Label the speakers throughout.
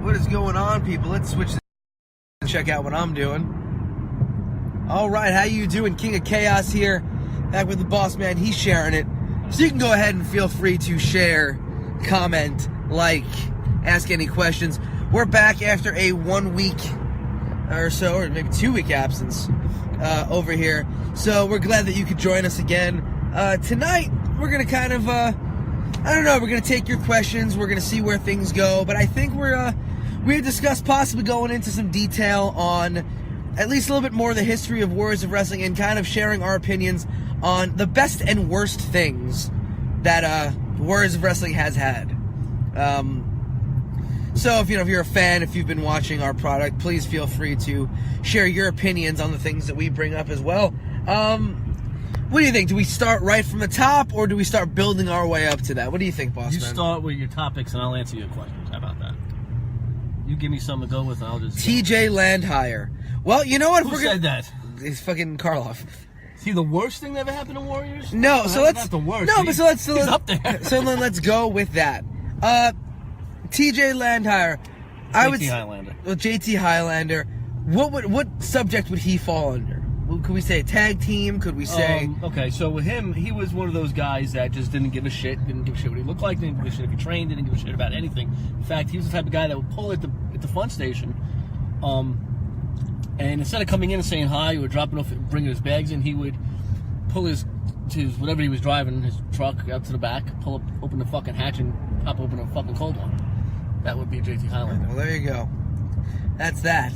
Speaker 1: What is going on, people? Let's switch and check out what I'm doing. All right, how you doing? King of Chaos here, back with the boss man. He's sharing it. So you can go ahead and feel free to share, comment, like, ask any questions. We're back after a 1 week or so, or maybe 2 week absence over here. So we're glad that you could join us again. Tonight, we're going to kind of, I don't know, we're going to take your questions. We're going to see where things go. But I think we had discussed possibly going into some detail on at least a little bit more of the history of Warriors of Wrestling and kind of sharing our opinions on the best and worst things that Warriors of Wrestling has had. So if you're a fan, if you've been watching our product, please feel free to share your opinions on the things that we bring up as well. What do you think? Do we start right from the top, or do we start building our way up to that? What do you think, boss man?
Speaker 2: You start with your topics, and I'll answer your questions. How about that? You give me something to go with, and I'll just...
Speaker 1: TJ Landhire. Well, you know what?
Speaker 2: Who said that?
Speaker 1: It's fucking Karloff.
Speaker 2: Is he the worst thing that ever happened to Warriors?
Speaker 1: No, so let's...
Speaker 2: Not the worst.
Speaker 1: No, but so let's...
Speaker 2: He's up there.
Speaker 1: So then let's go with that. TJ Landhire.
Speaker 2: JT Highlander.
Speaker 1: Well, JT Highlander. What subject would he fall under? Could we say tag team? Could we say...
Speaker 2: okay, so with him, he was one of those guys that just didn't give a shit. Didn't give a shit what he looked like. Didn't give a shit if he trained. Didn't give a shit about anything. In fact, he was the type of guy that would pull at the fun station. And instead of coming in and saying hi or dropping off, bringing his bags in, he would pull his whatever he was driving, his truck, out to the back, open the fucking hatch, and pop open a fucking cold one. That would be JT Highlander.
Speaker 1: Well, there you go. That's that.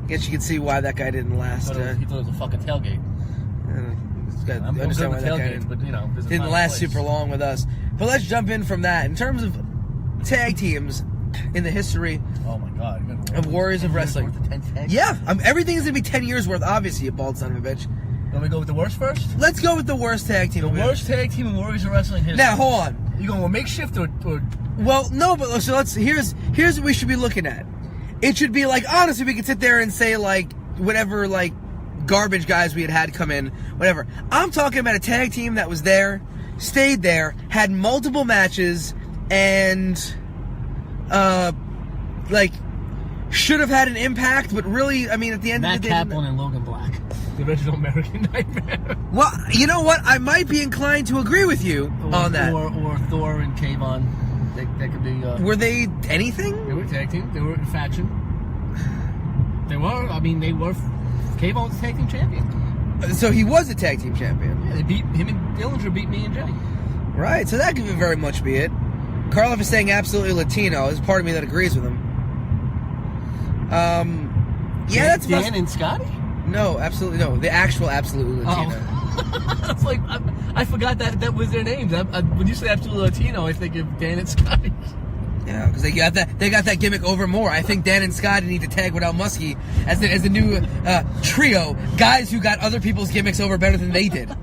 Speaker 1: I guess you can see why that guy didn't last.
Speaker 2: He thought it was a fucking tailgate.
Speaker 1: I'm understand why that guy didn't last super long with us. But let's jump in from that. In terms of tag teams in the history of Warriors of Wrestling. Yeah, everything is going to be 10 years worth, obviously, you bald son of a bitch.
Speaker 2: Want me to go with the worst first?
Speaker 1: Let's go with the worst tag team.
Speaker 2: The worst tag team in Warriors of Wrestling history.
Speaker 1: Now, hold on.
Speaker 2: You going with makeshift or...
Speaker 1: Well, no, but so here's what we should be looking at. It should be like, honestly, we could sit there and say, like, whatever, like, garbage guys we had come in, whatever. I'm talking about a tag team that was there, stayed there, had multiple matches, and, like, should have had an impact, but really, I mean, at the end of the day...
Speaker 2: Matt Kaplan and Logan Black. The original American Nightmare.
Speaker 1: Well, you know what? I might be inclined to agree with you on that.
Speaker 2: Or Thor and Kayvon. That could be...
Speaker 1: were they anything?
Speaker 2: They were a tag team. They were a faction. They were. Kayvon was a tag team champion.
Speaker 1: So he was a tag team champion.
Speaker 2: Yeah, they beat him, and Dillinger beat me and Jenny.
Speaker 1: Right, so that could very much be it. Karloff is saying absolutely Latino. There's part of me that agrees with him. Yeah, that's...
Speaker 2: Dan and Scotty?
Speaker 1: No, absolutely no. The actual absolutely Latino.
Speaker 2: Oh. It's like, I forgot that was their names. When you say absolutely Latino, I think of Dan and Scotty.
Speaker 1: Yeah, because they got that gimmick over more. I think Dan and Scotty need to tag without Muskie as the new trio, guys who got other people's gimmicks over better than they did.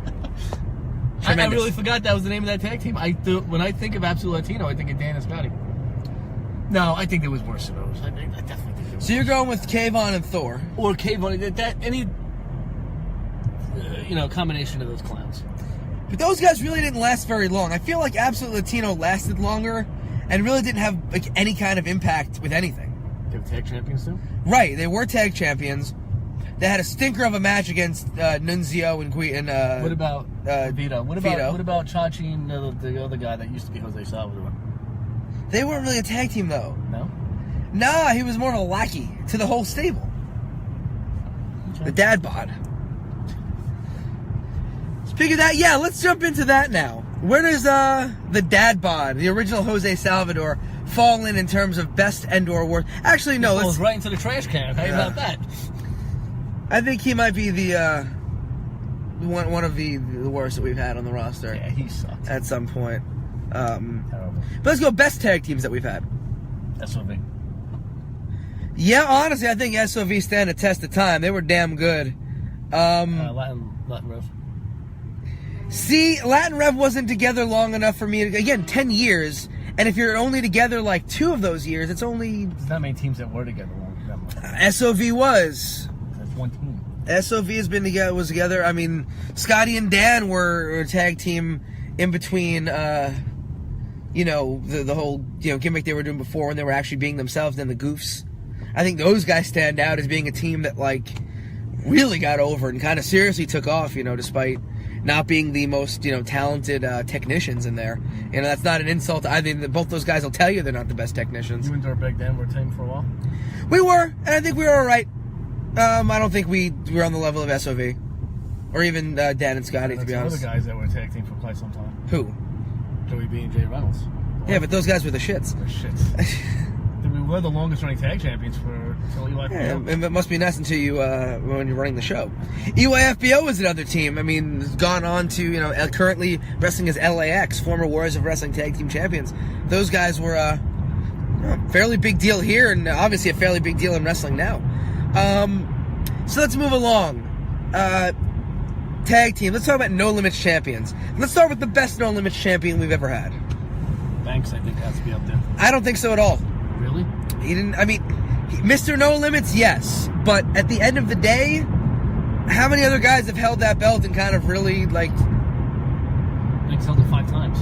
Speaker 2: I really forgot that was the name of that tag team. When I think of absolute Latino, I think of Dan and Scotty. No, I think it was worse than those. I definitely think it was.
Speaker 1: So you're going with Kayvon and Thor,
Speaker 2: or Kayvon? Any combination of those clowns.
Speaker 1: But those guys really didn't last very long. I feel like Absolute Latino lasted longer and really didn't have like any kind of impact with anything.
Speaker 2: They were tag champions too?
Speaker 1: Right, they were tag champions. They had a stinker of a match against Nunzio and
Speaker 2: what about Vito? What
Speaker 1: Vito.
Speaker 2: about Chachi and the other guy that used to be Jose Salvador?
Speaker 1: They weren't really a tag team though.
Speaker 2: No?
Speaker 1: Nah, he was more of a lackey to the whole stable. Okay. The dad bod. Speaking of that, yeah, let's jump into that now. Where does the dad bod, the original Jose Salvador, fall in terms of best and/or worst? Actually, no.
Speaker 2: It falls right into the trash can. How about that?
Speaker 1: I think he might be the one of the worst that we've had on the roster.
Speaker 2: Yeah, he sucked
Speaker 1: at some point.
Speaker 2: Terrible.
Speaker 1: But let's go best tag teams that we've had.
Speaker 2: SOV.
Speaker 1: Yeah, honestly, I think SOV stand a test of time. They were damn good.
Speaker 2: Latin Rev.
Speaker 1: See, Latin Rev wasn't together long enough for me. Again, 10 years. And if you're only together like 2 of those years, it's only...
Speaker 2: There's not many teams that were together long enough.
Speaker 1: SOV was.
Speaker 2: That's one team.
Speaker 1: SOV was together. I mean, Scotty and Dan were a tag team in between the whole gimmick they were doing before when they were actually being themselves and the goofs. I think those guys stand out as being a team that like really got over and kind of seriously took off, despite not being the most talented technicians in there. That's not an insult to either. Both those guys will tell you they're not the best technicians.
Speaker 2: You and Dirtbag Dan were a team for a while?
Speaker 1: We were, and I think we were all right. I don't think we were on the level of SOV or even Dan and Scotty, to be honest.
Speaker 2: Other guys that were a tag team for quite some time.
Speaker 1: Who?
Speaker 2: Joey B and Jay Reynolds.
Speaker 1: Yeah, but those guys were the shits.
Speaker 2: The shits. We were the longest running tag champions until EYFBO.
Speaker 1: And it must be nice until you when you're running the show. EYFBO is another team. I mean, has gone on to currently wrestling as LAX, former Warriors of Wrestling Tag Team Champions. Those guys were a fairly big deal here, and obviously a fairly big deal in wrestling now. So let's move along. Tag team. Let's talk about No Limits champions. Let's start with the best No Limits champion we've ever had.
Speaker 2: Banks, I think, has to be up there.
Speaker 1: I don't think so at all.
Speaker 2: Really?
Speaker 1: He didn't. I mean, Mr. No Limits, yes, but at the end of the day, how many other guys have held that belt and kind of really like?
Speaker 2: Banks held it 5 times.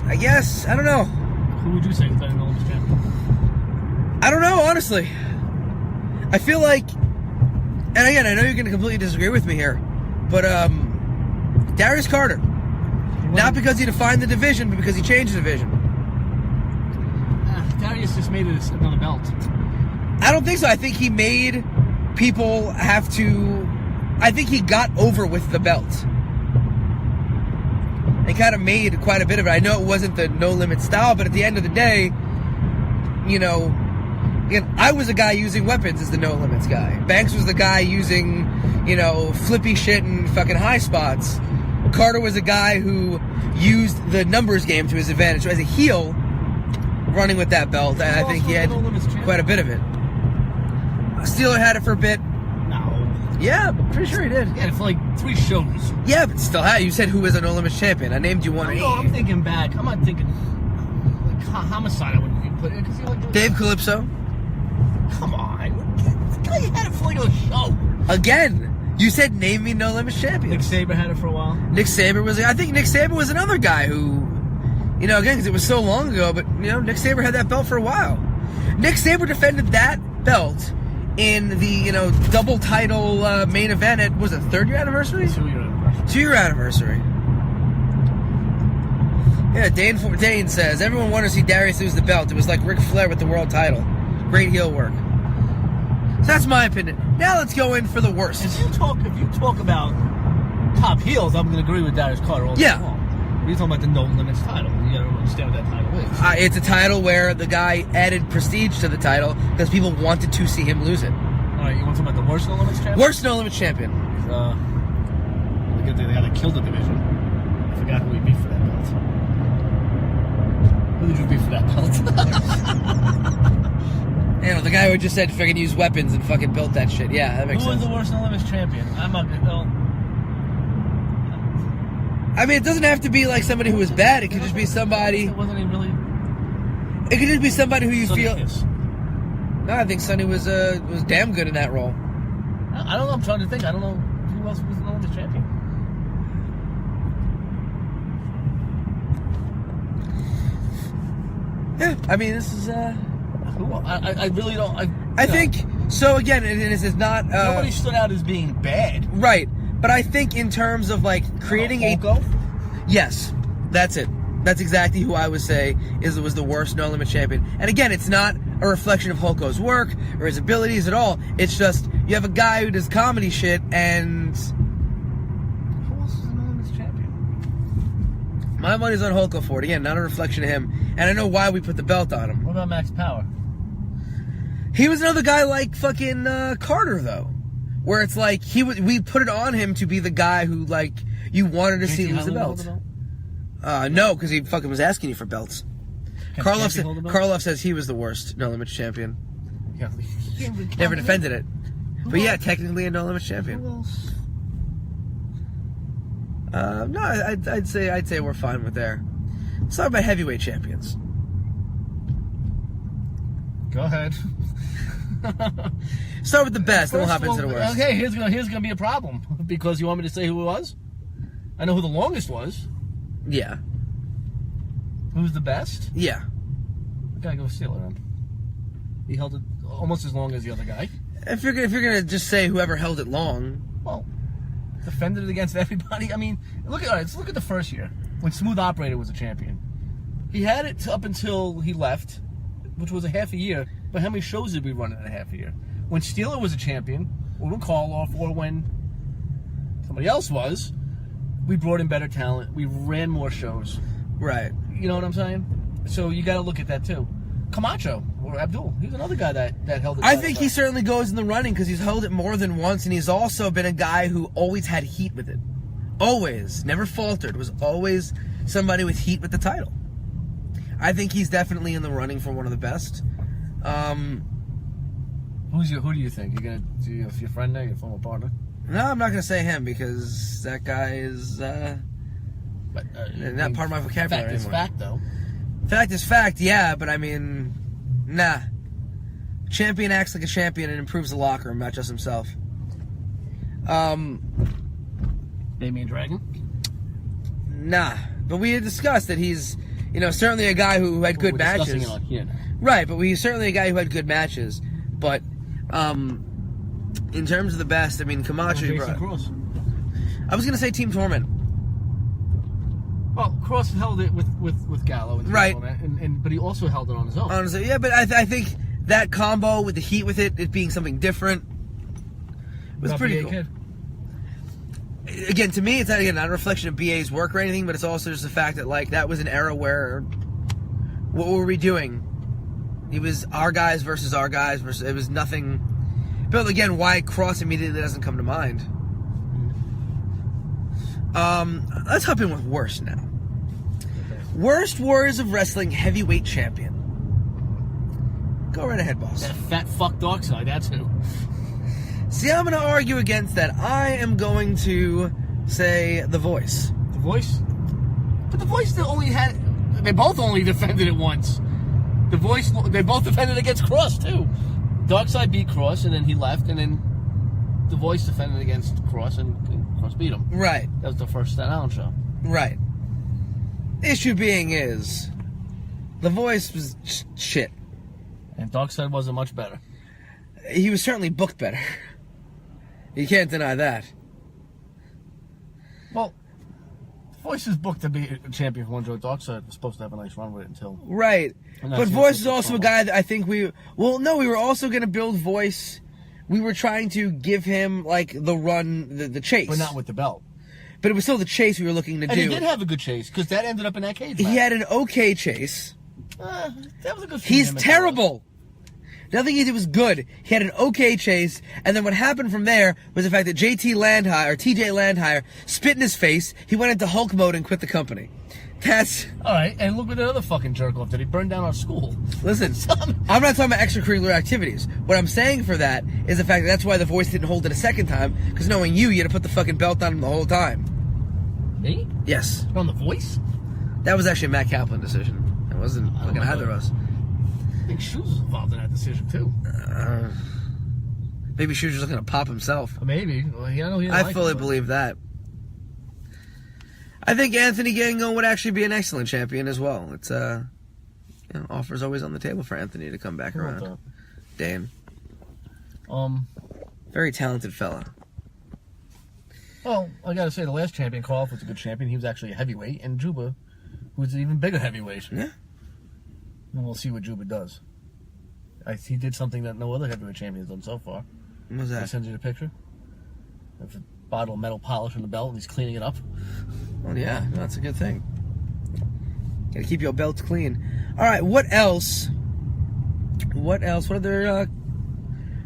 Speaker 1: I guess I don't know.
Speaker 2: Who would you say is better than No Limits champion?
Speaker 1: I don't know, honestly. I feel like, and again, I know you're going to completely disagree with me here, but Darius Carter, not because he defined the division, but because he changed the division.
Speaker 2: Darius just made it another belt.
Speaker 1: I don't think so. I think he made people have to. I think he got over with the belt. He kind of made quite a bit of it. I know it wasn't the No Limit style, but at the end of the day, again, I was a guy using weapons as the No Limits guy. Banks was the guy using, flippy shit and fucking high spots. Carter was a guy who used the numbers game to his advantage. So as a heel, running with that belt, and I think he had quite a bit of it. Steeler had it for a bit.
Speaker 2: No.
Speaker 1: Yeah, pretty sure he did.
Speaker 2: He had it for like 3 shows.
Speaker 1: Yeah, but still had. You said who was a No Limits champion. I named you one.
Speaker 2: No, I'm thinking back. I'm not thinking like Homicide. I wouldn't even put it because he like
Speaker 1: Dave Calypso.
Speaker 2: Come on, the guy had it for like a show.
Speaker 1: Again, you said name me No Limits champions.
Speaker 2: Nick Saber had it for a while.
Speaker 1: Nick Saber was. I think Nick Saber was another guy who. Again, because it was so long ago, but, Nick Saber had that belt for a while. Nick Saber defended that belt in the, double title main event at, was it 3rd year anniversary?
Speaker 2: 2-year anniversary.
Speaker 1: 2-year anniversary. Yeah, Dane says, everyone wanted to see Darius lose the belt. It was like Ric Flair with the world title. Great heel work. So that's my opinion. Now let's go in for the worst.
Speaker 2: If you talk about top heels, I'm going to agree with Darius Carter all day long. You're talking about the No Limits title. You gotta understand what that title is.
Speaker 1: It's a title where the guy added prestige to the title because people wanted to see him lose it.
Speaker 2: Alright, you want to talk about the worst No Limits champion?
Speaker 1: Worst No Limits champion.
Speaker 2: They gotta kill the division. I forgot who he beat for that belt. Who did you beat for that belt?
Speaker 1: The guy who just said fucking use weapons and fucking built that shit. Yeah, that makes sense.
Speaker 2: Who was the worst No Limits champion? I'm not gonna.
Speaker 1: I mean, it doesn't have to be like somebody who was bad. It could just be somebody.
Speaker 2: It wasn't even really.
Speaker 1: It could just be somebody who you feel.
Speaker 2: Kiss.
Speaker 1: No, I think Sonny was damn good in that role.
Speaker 2: I don't know. I'm trying to think. I don't know who else was the No Limits champion.
Speaker 1: Yeah, I mean, this is.
Speaker 2: I really don't.
Speaker 1: I think so. Again, and this is not.
Speaker 2: Nobody stood out as being bad,
Speaker 1: right? But I think in terms of like creating
Speaker 2: Hulko?
Speaker 1: Yes, that's it. That's exactly who I would say was the worst No Limit champion. And again, it's not a reflection of Hulko's work or his abilities at all. It's just you have a guy who does comedy shit and.
Speaker 2: Who else is the No Limits champion?
Speaker 1: My money's on Hulko for it. Again, not a reflection of him. And I know why we put the belt on him.
Speaker 2: What about Max Power?
Speaker 1: He was another guy like fucking Carter though. Where it's like we put it on him to be the guy who like you wanted to see lose the belt. No, because he fucking was asking you for belts. Karloff says he was the worst No Limits champion.
Speaker 2: Yeah,
Speaker 1: never defended it, but yeah, technically a No Limits champion.
Speaker 2: Who else?
Speaker 1: No, I'd say we're fine with there. Let's talk about heavyweight champions.
Speaker 2: Go ahead.
Speaker 1: Start with the best, then we'll hop into the worst.
Speaker 2: Okay, here's gonna be a problem because you want me to say who it was. I know who the longest was.
Speaker 1: Yeah.
Speaker 2: Who's the best?
Speaker 1: Yeah.
Speaker 2: I gotta go Steeler then. He held it almost as long as the other guy.
Speaker 1: If you're gonna just say whoever held it long,
Speaker 2: well, defended it against everybody. I mean, let's look at the first year when Smooth Operator was a champion. He had it up until he left, which was a half a year. But how many shows did we run in a half a year? When Steeler was a champion, or when Karloff, or when somebody else was, we brought in better talent. We ran more shows.
Speaker 1: right?
Speaker 2: You know what I'm saying? So you got to look at that too. Camacho or Abdul, he's another guy that held it.
Speaker 1: I think he certainly goes in the running because he's held it more than once, and he's also been a guy who always had heat with it. Always, never faltered. Was always somebody with heat with the title. I think he's definitely in the running for one of the best.
Speaker 2: Who do you think? You're gonna do your friend there, your former partner?
Speaker 1: No, I'm not gonna say him because that guy is not part of my vocabulary
Speaker 2: Fact is
Speaker 1: anymore.
Speaker 2: fact, though.
Speaker 1: Fact is fact, yeah, but I mean, nah. Champion acts like a champion and improves the locker room, not just himself.
Speaker 2: Damien Dragon?
Speaker 1: Nah. But we had discussed that he's, certainly a guy who had good
Speaker 2: We're discussing
Speaker 1: matches.
Speaker 2: it on here now.
Speaker 1: Right, but he's certainly a guy who had good matches. But in terms of the best, I mean, Camacho.
Speaker 2: Jason Cross.
Speaker 1: I was gonna say Team Torment.
Speaker 2: Well, Cross held it with Gallo, and
Speaker 1: Right.
Speaker 2: but he also held it on his own.
Speaker 1: Honestly, yeah, but I think that combo with the heat with it being something different was
Speaker 2: Not
Speaker 1: pretty
Speaker 2: BA
Speaker 1: cool.
Speaker 2: Kid.
Speaker 1: Again, to me, it's not a reflection of BA's work or anything, but it's also just the fact that that was an era where what were we doing? It was our guys versus our guys versus it was nothing. But again, why Cross immediately doesn't come to mind. Let's hop in with worst now. Worst Warriors of Wrestling heavyweight champion. Go right ahead, boss.
Speaker 2: That fat fuck Darkside, that's who.
Speaker 1: See, I'm going to argue against that. I am going to say The Voice.
Speaker 2: The Voice? But The Voice they both only defended it once. The Voice, they both defended against Cross, too. Darkside beat Cross, and then he left, and then The Voice defended against Cross, and Cross beat him.
Speaker 1: Right.
Speaker 2: That was the first Staten Island show.
Speaker 1: Right. Issue being is, The Voice was shit.
Speaker 2: And Darkside wasn't much better.
Speaker 1: He was certainly booked better. You can't deny that.
Speaker 2: Well, The Voice is booked to be a champion for one Joe. Darkside was supposed to have a nice run with it until...
Speaker 1: Right.
Speaker 2: And
Speaker 1: But
Speaker 2: that's
Speaker 1: Voice is
Speaker 2: the
Speaker 1: also a
Speaker 2: problem.
Speaker 1: guy that I think we were also going to build Voice. We were trying to give him, the run, the chase.
Speaker 2: But not with the belt.
Speaker 1: But it was still the chase we were looking to
Speaker 2: And
Speaker 1: do.
Speaker 2: he did have a good chase, because that ended up in that cage match.
Speaker 1: He had an okay chase.
Speaker 2: That was a good
Speaker 1: He's
Speaker 2: him and
Speaker 1: terrible. Nothing he did was good. He had an okay chase, and then what happened from there was the fact that TJ Landhire spit in his face. He went into Hulk mode and quit the company. That's...
Speaker 2: All right, and look at that other fucking jerk off that he burned down our school.
Speaker 1: Listen, I'm not talking about extracurricular activities. What I'm saying for that is the fact that that's why The Voice didn't hold it a second time, because knowing you had to put the fucking belt on him the whole time.
Speaker 2: Me?
Speaker 1: Yes.
Speaker 2: On The Voice?
Speaker 1: That was actually a Matt Kaplan decision. It wasn't
Speaker 2: I don't
Speaker 1: fucking either
Speaker 2: know.
Speaker 1: of us.
Speaker 2: I think Shoes was involved in that decision, too.
Speaker 1: Maybe she was just going to pop himself.
Speaker 2: Maybe. Well, I know he didn't
Speaker 1: I
Speaker 2: like
Speaker 1: fully
Speaker 2: him, but-
Speaker 1: believe that. I think Anthony Gangone would actually be an excellent champion as well. It's offers always on the table for Anthony to come back
Speaker 2: How about
Speaker 1: around. Dane,
Speaker 2: that?
Speaker 1: very talented fella.
Speaker 2: Well, I gotta say, the last champion, Karloff, was a good champion. He was actually a heavyweight, and Juba was an even bigger heavyweight.
Speaker 1: Yeah.
Speaker 2: And we'll see what Juba does. He did something that no other heavyweight champion has done so far.
Speaker 1: What was
Speaker 2: I
Speaker 1: that?
Speaker 2: send you the picture. There's a bottle of metal polish on the belt, and he's cleaning it up.
Speaker 1: Well, yeah, no, that's a good thing. Gotta keep your belts clean. All right, what else? What other?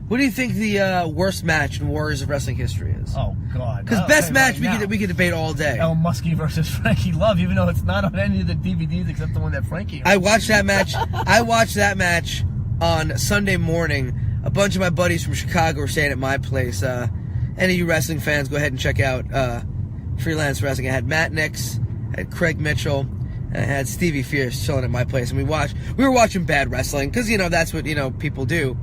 Speaker 1: What do you think the worst match in Warriors of Wrestling history is?
Speaker 2: Oh God!
Speaker 1: Because
Speaker 2: I'll
Speaker 1: best
Speaker 2: tell you
Speaker 1: match
Speaker 2: right now.
Speaker 1: we could debate all day.
Speaker 2: El Muskie versus Frankie Love, even though it's not on any of the DVDs except the one that Frankie.
Speaker 1: I watched that match. I watched that match on Sunday morning. A bunch of my buddies from Chicago were staying at my place. Any of you wrestling fans, go ahead and check out Freelance Wrestling. I had Matt Nix, I had Craig Mitchell, and I had Stevie Fierce chilling at my place, and we were watching bad wrestling because that's what people do.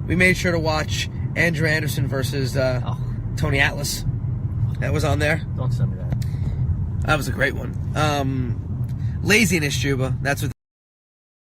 Speaker 1: We made sure to watch Andrew Anderson versus Tony Atlas. That was on there.
Speaker 2: Don't send me that.
Speaker 1: That was a great one. Laziness, Juba. That's what